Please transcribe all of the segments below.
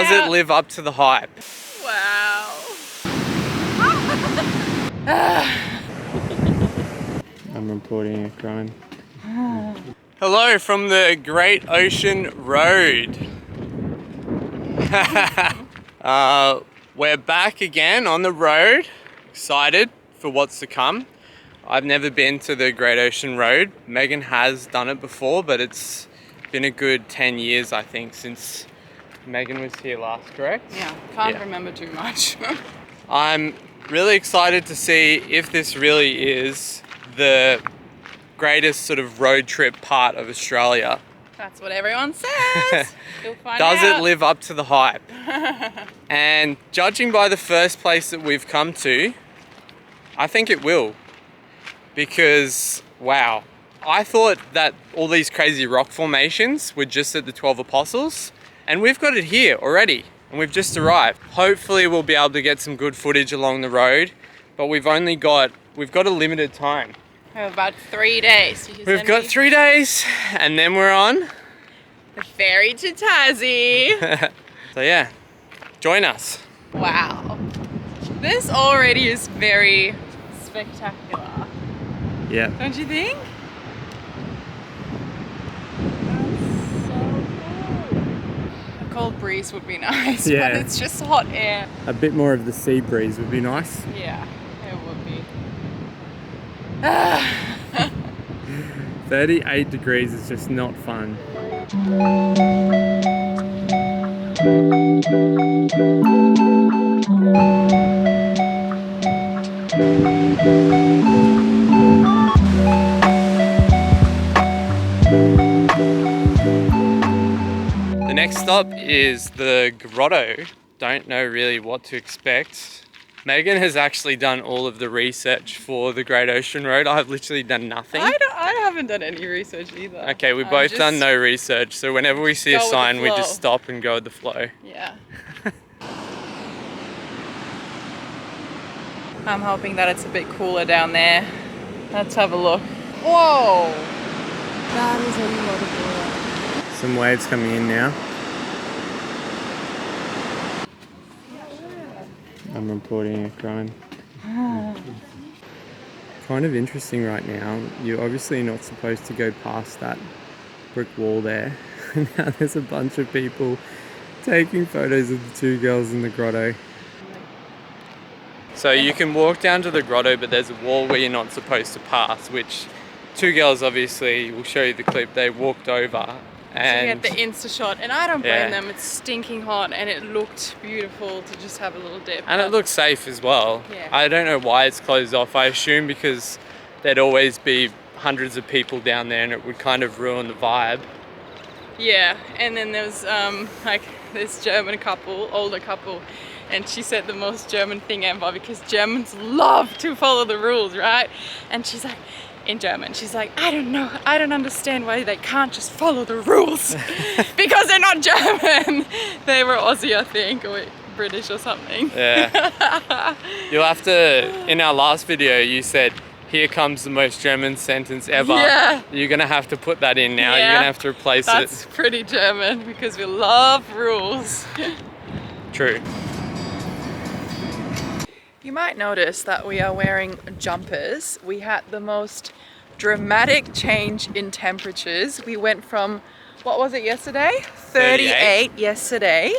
Does it live up to the hype? Wow. I'm reporting a crime. Hello from the Great Ocean Road. We're back again on the road. Excited for what's to come. I've never been to the Great Ocean Road. Megan has done it before, but it's been a good 10 years, I think, since Megan was here last, correct? Yeah, can't remember too much. I'm really excited to see if this really is the greatest sort of road trip part of Australia. That's what everyone says. You'll find Does out. it live up to the hype? And judging by the first place that we've come to, I think it will. Because, wow, I thought that all these crazy rock formations were just at the 12 Apostles, and we've got it here already, and we've just arrived. Hopefully we'll be able to get some good footage along the road, but we've got a limited time. We have about 3 days. We've got 3 days, and then we're on the ferry to Tassie. So yeah, join us. Wow. This already is very spectacular. Yeah. Don't you think? That's so cool. A cold breeze would be nice, Yeah. but it's just hot air. A bit more of the sea breeze would be nice. Yeah, it would be. 38 degrees is just not fun. The next stop is the grotto. Don't know really what to expect. Megan has actually done all of the research for the Great Ocean Road. I've literally done nothing. I haven't done any research either. Okay, we've both done no research, so whenever we see a go with the sign, we flow. just stop and go with the flow. Yeah. I'm hoping that it's a bit cooler down there. Let's have a look. Whoa! That is a lot of water. Some waves coming in now. I'm reporting a crime. Kind of interesting right now. You're obviously not supposed to go past that brick wall there. Now there's a bunch of people taking photos of the two girls in the grotto. So you can walk down to the grotto, but there's a wall where you're not supposed to pass, which two girls obviously, will show you the clip, they walked over. And to get the Insta shot, and I don't blame Yeah. them. It's stinking hot, and it looked beautiful to just have a little dip. And it looks safe as well. Yeah. I don't know why it's closed off. I assume because there'd always be hundreds of people down there and it would kind of ruin the vibe. Yeah, and then there was like this German couple, older couple, and she said the most German thing ever because Germans love to follow the rules, right? And she's like, in German, she's like, I don't understand why they can't just follow the rules because they're not German. They were Aussie, I think, or British or something. Yeah. You'll have to, in our last video, you said, here comes the most German sentence ever. Yeah. You're gonna have to put that in now. Yeah. You're gonna have to replace That's it. pretty German because we love rules. True. You might notice that we are wearing jumpers. We had the most dramatic change in temperatures. We went from, what was it yesterday? 38 yesterday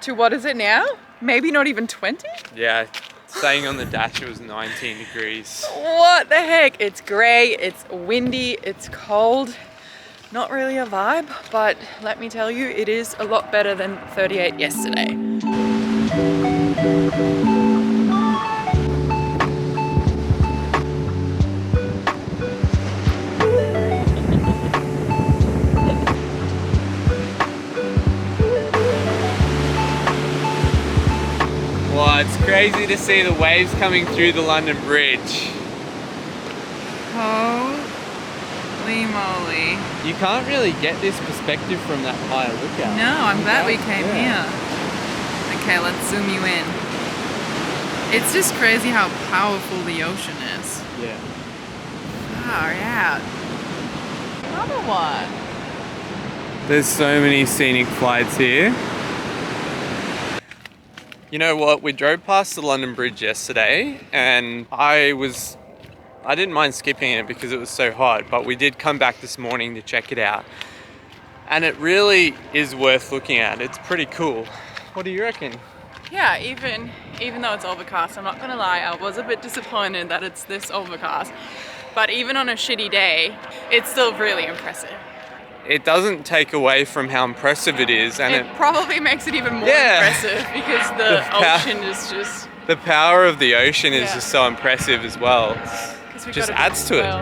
to what is it now? Maybe not even 20? Yeah. Saying on the dash it was 19 degrees. What the heck? It's grey, it's windy, it's cold. Not really a vibe, but let me tell you, it is a lot better than 38 yesterday. Wow, it's crazy to see the waves coming through the London Bridge. Holy moly. You can't really get this perspective from that higher lookout. No, I'm glad we came Yeah. here. Okay, let's zoom you in. It's just crazy how powerful the ocean is. Yeah. Far out. Another one. There's so many scenic flights here. You know what? We drove past the London Bridge yesterday and I didn't mind skipping it because it was so hot, but we did come back this morning to check it out. And it really is worth looking at. It's pretty cool. What do you reckon? Yeah, even though it's overcast, I'm not gonna lie, I was a bit disappointed that it's this overcast. But even on a shitty day, it's still really impressive. It doesn't take away from how impressive it is, and It probably makes it even more Yeah. impressive because the ocean is just... the power of the ocean is Yeah. just so impressive as well. 'cause we've Just got a adds to it.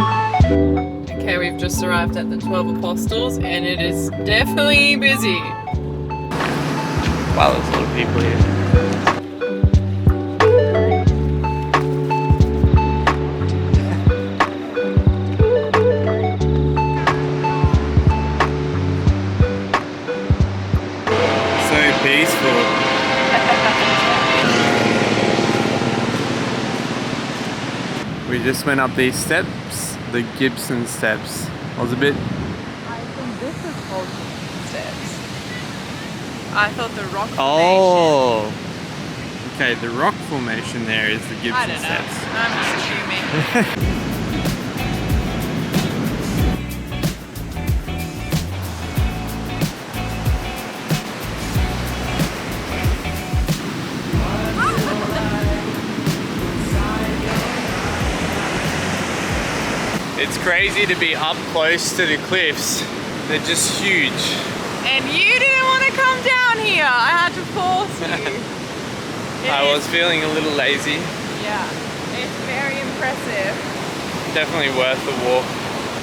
Okay, we've just arrived at the 12 Apostles and it is definitely busy. Wow, there's a lot of people here. So peaceful. We just went up these steps, the Gibson steps. I was a bit... I think this is called steps. I thought the rock formation... Oh! Okay, the rock formation there is the I Gibson don't know. steps. I'm just assuming. It's crazy to be up close to the cliffs. They're just huge. And you didn't want to come down here. I had to force you. I was feeling a little lazy. Yeah, it's very impressive. Definitely worth the walk.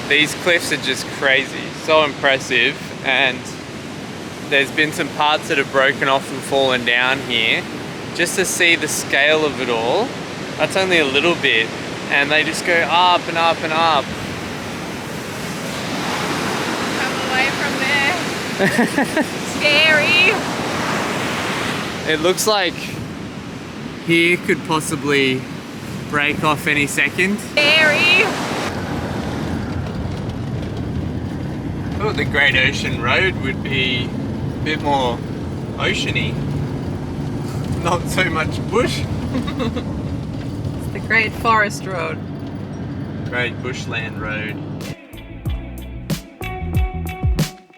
These cliffs are just crazy, so impressive, and there's been some parts that have broken off and fallen down here. Just to see the scale of it all, that's only a little bit, and they just go up and up and up. Come away from there. Scary. It looks like here could possibly break off any second. Scary. I thought the Great Ocean Road would be a bit more oceany. Not so much bush. It's the Great Forest Road. Great Bushland Road.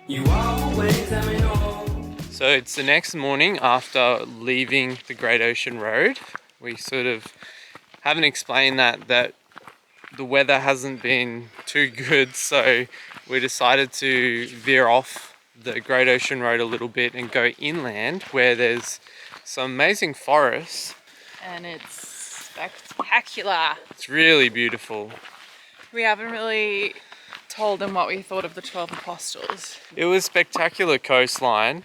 You always let me know. So it's the next morning after leaving the Great Ocean Road. We sort of haven't explained that the weather hasn't been too good, so we decided to veer off the Great Ocean Road a little bit and go inland where there's some amazing forests. And it's spectacular. It's really beautiful. We haven't really told them what we thought of the 12 Apostles. It was spectacular coastline,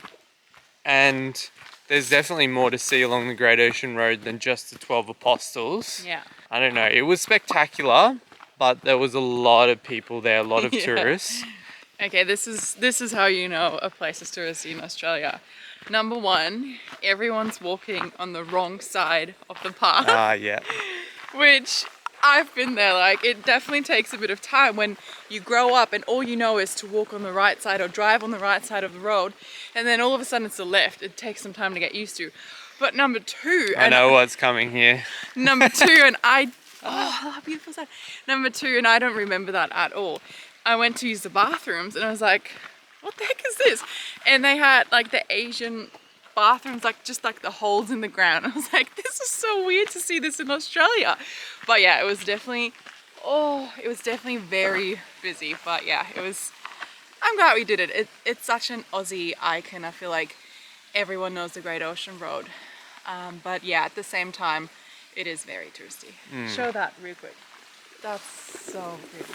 and there's definitely more to see along the Great Ocean Road than just the 12 Apostles. Yeah. I don't know, it was spectacular, but there was a lot of people there, a lot of Yeah. tourists. Okay, this is how you know a place is touristy in Australia. Number one, everyone's walking on the wrong side of the path. Ah, yeah. Which I've been there, like it definitely takes a bit of time when you grow up and all you know is to walk on the right side or drive on the right side of the road, and then all of a sudden it's the left. It takes some time to get used to. But number two, I know what's coming here. number two, and I, oh, how beautiful is that? Number two, and I don't remember that at all. I went to use the bathrooms and I was like, what the heck is this? And they had like the Asian bathrooms, like just like the holes in the ground. I was like, this is so weird to see this in Australia. But yeah, it was definitely very busy. But yeah, I'm glad we did it. It's such an Aussie icon. I feel like everyone knows the Great Ocean Road. But yeah, at the same time, it is very touristy. Show that real quick. That's so pretty.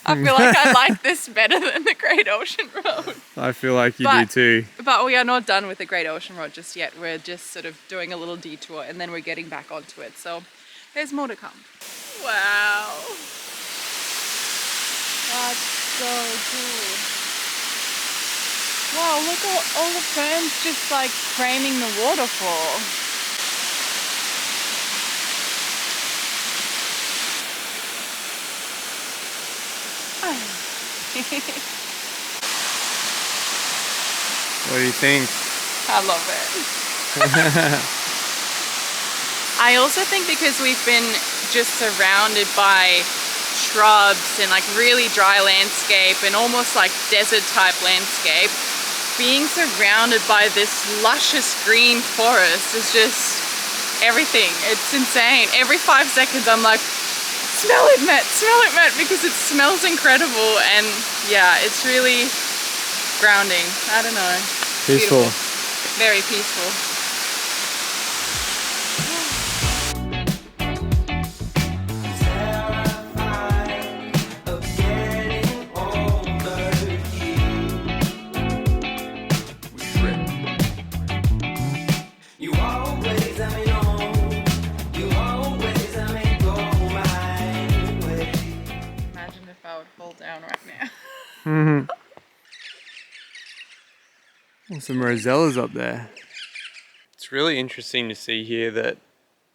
I feel like I like this better than the Great Ocean Road. I feel like you do too. But we are not done with the Great Ocean Road just yet. We're just sort of doing a little detour and then we're getting back onto it. So there's more to come. Wow. That's so cool. Wow, look at all the ferns just like framing the waterfall. What do you think? I love it. I also think because we've been just surrounded by shrubs and like really dry landscape and almost like desert type landscape, being surrounded by this luscious green forest is just everything. It's insane. Every 5 seconds I'm like, smell it, Matt, because it smells incredible, and yeah, it's really grounding. I don't know. Peaceful. Beautiful. Very peaceful. Imagine if I would fall down right now. Some rosellas up there. It's really interesting to see here that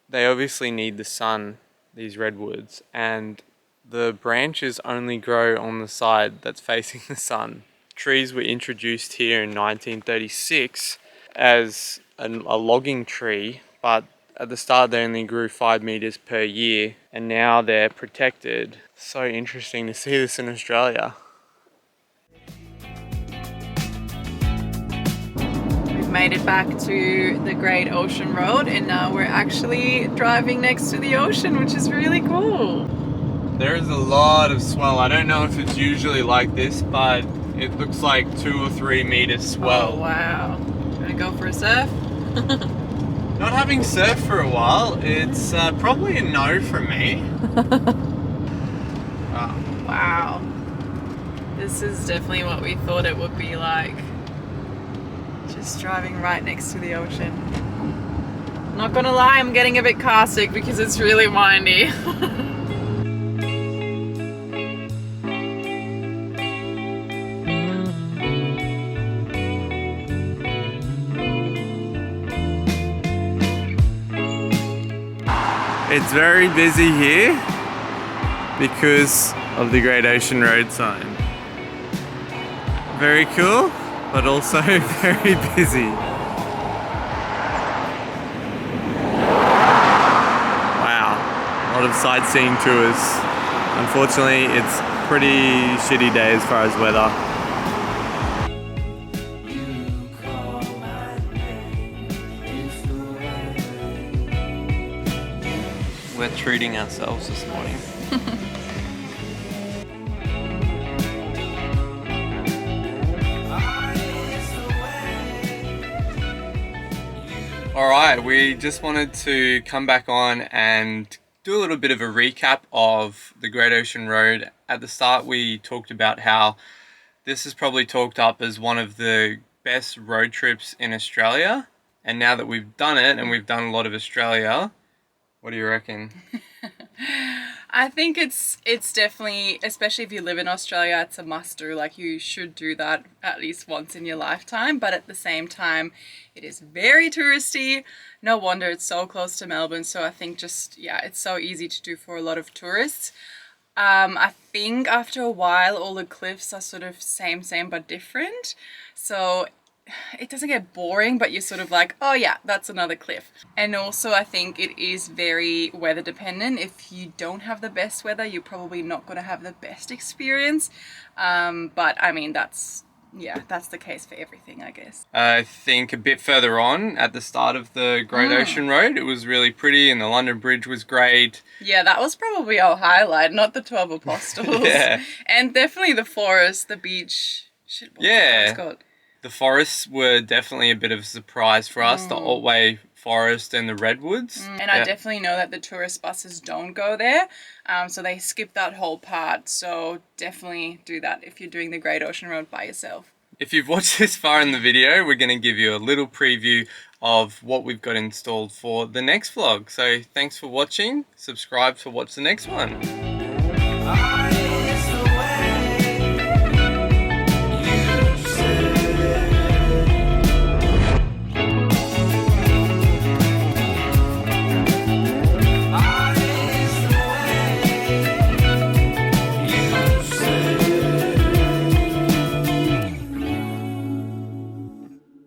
they obviously need the sun, these redwoods, and the branches only grow on the side that's facing the sun. Trees were introduced here in 1936 as a logging tree, but at the start they only grew 5 meters per year, and now they're protected. So interesting to see this in Australia. Made it back to the Great Ocean Road, and now we're actually driving next to the ocean, which is really cool. There is a lot of swell. I don't know if it's usually like this, but it looks like 2 or 3 meters swell. Oh wow. Gonna go for a surf? Not having surfed for a while, it's probably a no from me. Wow. This is definitely what we thought it would be like. Just driving right next to the ocean. Not gonna lie, I'm getting a bit car sick because it's really windy. It's very busy here because of the Great Ocean Road sign. Very cool, but also very busy. Wow, a lot of sightseeing tours. Unfortunately, it's pretty shitty day as far as weather. We're treating ourselves this morning. Alright, we just wanted to come back on and do a little bit of a recap of the Great Ocean Road. At the start we talked about how this is probably talked up as one of the best road trips in Australia. And now that we've done it and we've done a lot of Australia, what do you reckon? I think it's definitely, especially if you live in Australia, it's a must do. Like, you should do that at least once in your lifetime, but at the same time it is very touristy. No wonder it's so close to Melbourne, so I think just, yeah, it's so easy to do for a lot of tourists. I think after a while all the cliffs are sort of same but different, so it doesn't get boring, but you're sort of like, oh yeah, that's another cliff. And also I think it is very weather dependent. If you don't have the best weather, you're probably not going to have the best experience. But I mean, that's the case for everything, I guess. I think a bit further on at the start of the Great Ocean Road, it was really pretty and the London Bridge was great. Yeah, that was probably our highlight, not the 12 Apostles. Yeah. And definitely the forest, the beach. Shit, what's Yeah. it called? The forests were definitely a bit of a surprise for us, the Otway Forest and the redwoods. And I definitely know that the tourist buses don't go there, so they skip that whole part. So definitely do that if you're doing the Great Ocean Road by yourself. If you've watched this far in the video, we're going to give you a little preview of what we've got installed for the next vlog. So thanks for watching. Subscribe to watch the next one.